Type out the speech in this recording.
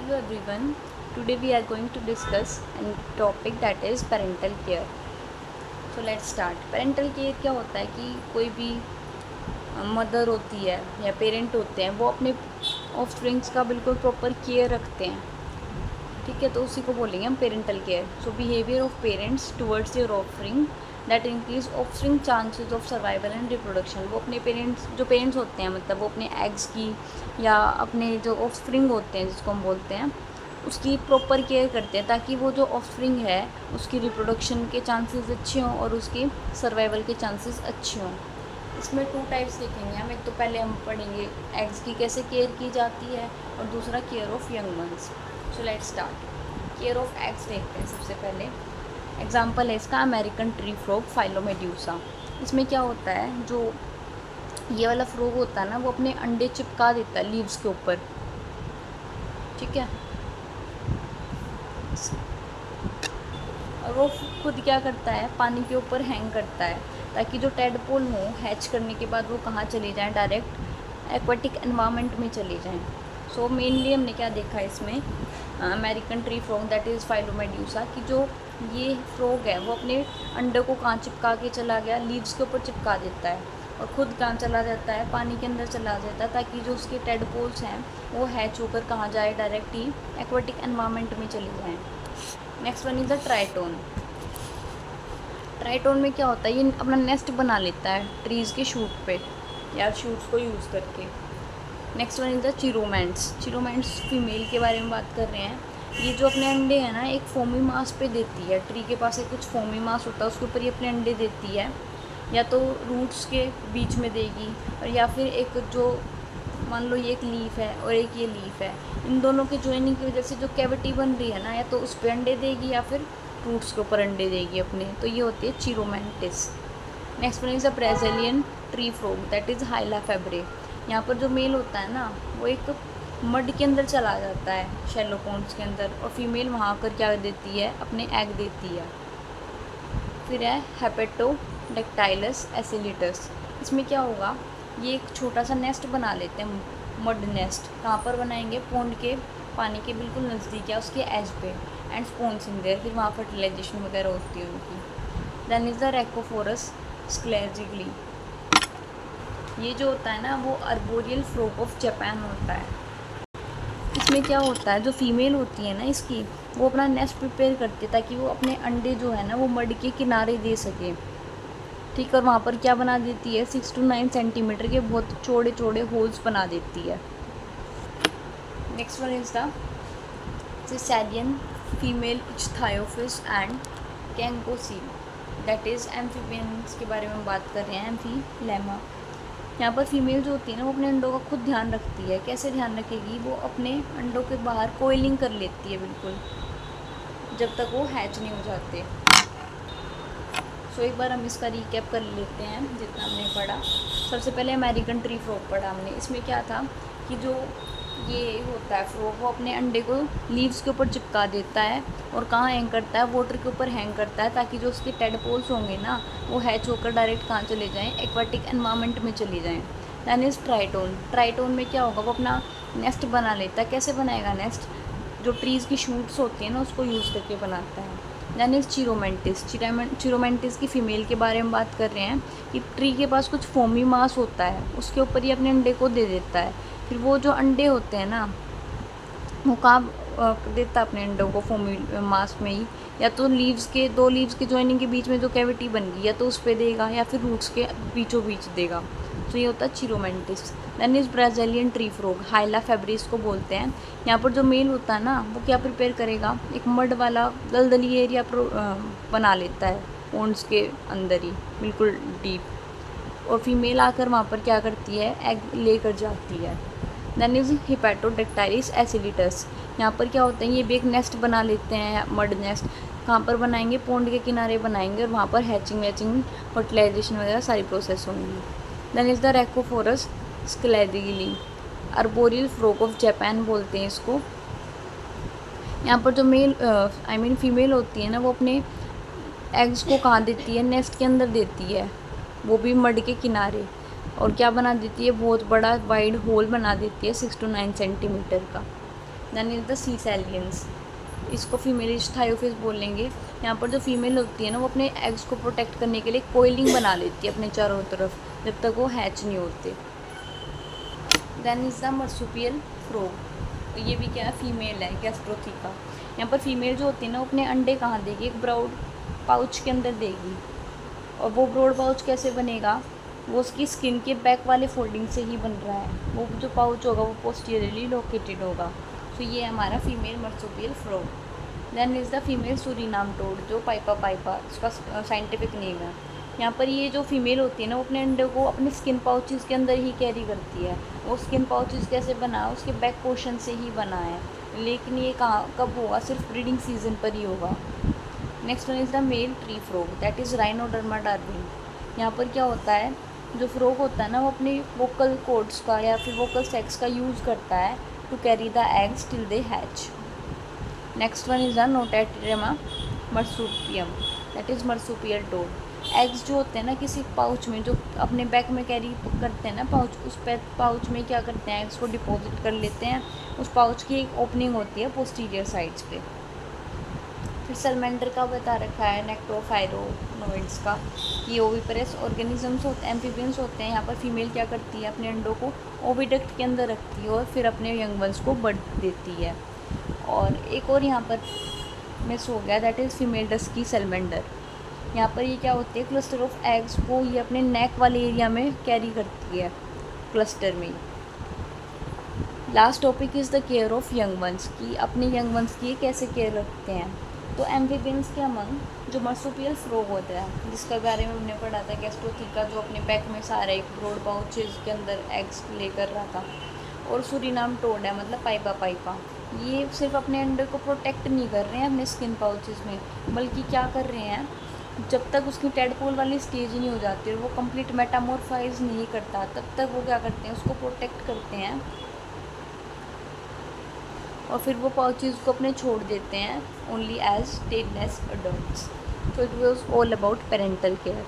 Hello everyone. Today we are going to discuss a topic that is parental care. So let's start. Parental care क्या होता है कि कोई भी mother होती है या पेरेंट होते हैं वो अपने ऑफस्प्रिंग्स का बिल्कुल प्रॉपर केयर रखते हैं. ठीक है, तो उसी को बोलेंगे हम parental care. So behaviour of parents towards your offspring that increase offspring chances of survival and reproduction. वो अपने पेरेंट्स होते हैं, मतलब वो अपने एग्स की या अपने जो ऑफस्प्रिंग होते हैं जिसको हम बोलते हैं उसकी प्रॉपर केयर करते हैं ताकि वो जो ऑफस्प्रिंग है उसकी रिप्रोडक्शन के चांसेस अच्छे हों और उसकी सर्वाइवल के चांसेस अच्छे हों. इसमें 2 टाइप्स देखेंगे हम. एक तो पहले हम पढ़ेंगे एग्स की कैसे केयर की जाती है और दूसरा care of young ones. So let's start. Care of eggs देखते हैं सबसे पहले. एग्जांपल है इसका अमेरिकन ट्री फ्रॉग फाइलोमेड्यूसा. इसमें क्या होता है, जो ये वाला फ्रॉग होता है ना वो अपने अंडे चिपका देता है लीव्स के ऊपर. ठीक है, और वो खुद क्या करता है, पानी के ऊपर हैंग करता है ताकि जो टेडपोल हो हैच करने के बाद वो कहाँ चले जाएं, डायरेक्ट एक्वाटिक एनवायरनमेंट में चले जाएं. सो मेनली हमने क्या देखा इसमें, American tree frog that is Phyllomedusa कि जो ये फ्रॉग है वो अपने अंडे को कहाँ चिपका के चला गया, लीव्स के ऊपर चिपका देता है और ख़ुद कहाँ चला जाता है, पानी के अंदर चला जाता है ताकि जो उसके टेडपोल्स हैं वो हैच होकर कहाँ जाए, डायरेक्ट ही एक्वाटिक एनवायरनमेंट में चले जाएँ. Next one is the tritone. Tritone में क्या होता है, ये अपना नेस्ट बना लेता है ट्रीज़ के शूट पे या शूट्स को यूज़ करके. Next one is the Chiromantis. Chiromantis female के बारे में बात कर रहे हैं. ये जो अपने अंडे हैं ना एक फोमी मास पे देती है. ट्री के पास एक कुछ फोमी मास होता है उसके ऊपर ये अपने अंडे देती है, या तो रूट्स के बीच में देगी और या फिर एक जो मान लो ये एक लीफ है और एक ये लीफ है, इन दोनों के ज्वाइनिंग की वजह से जो कैविटी बन रही है ना, या तो उस पर अंडे देगी या फिर रूट्स के ऊपर अंडे देगी अपने. तो ये होती है Chiromantis. Next one is a Brazilian tree frog that is Hyla faber. यहाँ पर जो मेल होता है ना वो एक मड के अंदर चला जाता है, शैलो पॉन्ड्स के अंदर, और फीमेल वहाँ आकर क्या देती है, अपने एग देती है. फिर है हेपेटोडेक्टाइलस एसिलिटस. इसमें क्या होगा, ये एक छोटा सा नेस्ट बना लेते हैं, मड नेस्ट. कहाँ पर बनाएंगे, पॉन्ड के पानी के बिल्कुल नज़दीक या उसके एज पे, एंड स्पॉन्स इन देयर. फिर वहाँ फर्टिलाइजेशन वगैरह होती है उनकी. Then is the Rhacophorus schlegelii. ये जो होता है ना वो अर्बोरियल फ्रॉग ऑफ जापान होता है. इसमें क्या होता है, जो फीमेल होती है ना इसकी, वो अपना नेस्ट प्रिपेयर करती है ताकि वो अपने अंडे जो है ना वो मड के किनारे दे सके. ठीक, और वहाँ पर क्या बना देती है, 6 to 9 सेंटीमीटर के बहुत चौड़े चौड़े होल्स बना देती है. Next one is the caecilian female Ichthyophis and cancosil that is amphibians के बारे में बात कर रहे हैं. एम्फीलेमा. यहाँ पर फीमेल जो होती है ना वो अपने अंडों का खुद ध्यान रखती है. कैसे ध्यान रखेगी, वो अपने अंडों के बाहर कोयलिंग कर लेती है बिल्कुल जब तक वो हैच नहीं हो जाते. सो एक बार हम इसका रिकैप कर लेते हैं जितना हमने पढ़ा. सबसे पहले अमेरिकन ट्री फ्रॉग पढ़ा हमने. इसमें क्या था कि जो ये होता है फ्रॉग वो अपने अंडे को लीव्स के ऊपर चिपका देता है और कहाँ हैंग करता है, वाटर के ऊपर हैंग करता है ताकि जो उसके टेडपोल्स होंगे ना वो हैच होकर डायरेक्ट कहाँ चले जाएँ, एक्वाटिक एनवायरनमेंट में चले जाएँ. Then is tritone. ट्राइटोन में क्या होगा, वो अपना नेस्ट बना लेता है. कैसे बनाएगा नेस्ट, जो ट्रीज़ की शूट्स होती हैं ना उसको यूज़ करके बनाता है. Than is चिरोमेंटिस. चिरोमेंटिस की फ़ीमेल के बारे में बात कर रहे हैं कि ट्री के पास कुछ फोमी मास होता है उसके ऊपर ही अपने अंडे को दे देता है. फिर वो जो अंडे होते हैं ना वो कहाँ देता है अपने अंडों को, फोमी मास में ही, या तो दो लीव्स के ज्वाइनिंग के बीच में जो कैविटी बन गई या तो उस पर देगा या फिर रूट्स के बीचों बीच देगा. तो ये होता है Chiromantis. Than is Brazilian tree frog, Hyla febris को बोलते हैं. यहाँ पर जो मेल होता है ना वो क्या प्रिपेयर करेगा, एक मड वाला दलदली एरिया बना लेता है पॉन्ड्स के अंदर ही बिल्कुल डीप, और फीमेल आकर वहाँ पर क्या करती है, एग लेकर जाती है. Than is Hepatodactylis acilitus. यहाँ पर क्या होता है, ये भी एक नेस्ट बना लेते हैं, मड नेस्ट. कहाँ पर बनाएंगे, पॉन्ड के किनारे बनाएंगे और वहाँ पर हैचिंग वैचिंग फर्टिलाइजेशन वगैरह सारी प्रोसेस होंगी. Than is the Rhacophorus schlegelii. Arboreal frog of Japan बोलते हैं इसको. यहाँ पर जो फीमेल होती है ना वो अपने एग्स को कहाँ देती है, नेस्ट के अंदर देती है, वो भी मड के किनारे. और क्या बना देती है, बहुत बड़ा वाइड होल बना देती है 6 to 9 सेंटीमीटर का. देन इज द सी सैलियंस, इसको फीमेलिश थायोफिस बोलेंगे। यहाँ पर जो फीमेल होती है ना, वो अपने एग्स को प्रोटेक्ट करने के लिए कोइलिंग बना लेती है अपने चारों तरफ, जब तक वो हैच नहीं होते। देन इज़ द मर्सुपियल फ्रॉग, तो ये भी क्या है, फीमेल है, गैस्ट्रोथिका। यहाँ पर फीमेल जो होती है ना, वो अपने अंडे कहाँ देगी, एक ब्राउड पाउच के अंदर देगी। और वो ब्रॉड पाउच कैसे बनेगा, वो उसकी स्किन के बैक वाले फोल्डिंग से ही बन रहा है। वो जो पाउच होगा वो पोस्टीरियरली लोकेटेड होगा। तो ये है हमारा female marsupial frog. Then is the female Suriname toad, जो पाइपा पाइपा इसका साइंटिफिक नेम है। यहाँ पर ये जो फीमेल होती है ना, वो अपने अंडे को अपने स्किन पाउचेस के अंदर ही कैरी करती है। वो स्किन पाउचेस कैसे बना है, उसके बैक पोर्शन से ही बना है, लेकिन ये कहाँ कब होगा, सिर्फ ब्रीडिंग सीजन पर ही होगा। Next one is the male tree frog, that is Rhinoderma Darwin. यहाँ पर क्या होता है, जो फ्रॉग होता है ना, वो अपने वोकल कॉर्ड्स का या फिर वोकल सेक्स का यूज़ करता है to carry the eggs till they hatch. Next one is the Nototrema marsupium, that is marsupial toad. Eggs जो होते हैं ना किसी पाउच में, जो अपने बैक में कैरी करते हैं ना पाउच, उस पाउच में क्या करते हैं, एग्स को डिपॉजिट कर लेते हैं। उस पाउच की एक ओपनिंग होती है पोस्टीरियर साइड्स पे। फिर सलमेंडर का बता रखा है, नेक्टोफाइरोनोइड्स का, ये ओविपरस ऑर्गेनिजम्स होते हैं, एम्फीबियंस होते हैं। यहाँ पर फीमेल क्या करती है, अपने अंडों को ओविडक्ट के अंदर रखती है और फिर अपने यंग वंस को बर्थ देती है। और एक और यहाँ पर मिस हो गया, that is female dusky salamander. यहाँ पर ये क्या होती है, क्लस्टर ऑफ एग्स को ये अपने नेक वाले एरिया में कैरी करती है, क्लस्टर में। Last topic is the care of young ones, की अपने यंग वंस की कैसे केयर रखते हैं। तो एम्फीबियंस के अमंग जो मर्सुपियल फ्रॉग होता है, जिसके बारे में हमने पढ़ा था, गैस्ट्रोथिका, जो अपने बैक में सारा एक ब्रॉड पाउचेज के अंदर एग्स लेकर रहा था। और सूरीनाम टोड है, मतलब पाइपा पाइपा, ये सिर्फ अपने अंडे को प्रोटेक्ट नहीं कर रहे हैं अपने स्किन पाउचेस में, बल्कि क्या कर रहे हैं, जब तक उसकी टेडपोल वाली स्टेज नहीं हो जाती और वो कंप्लीट मेटामॉर्फाइज नहीं करता, तब तक वो क्या करते हैं, उसको प्रोटेक्ट करते हैं और फिर वो पाउचेस को अपने छोड़ देते हैं only as tailless adults. So it was all about parental care.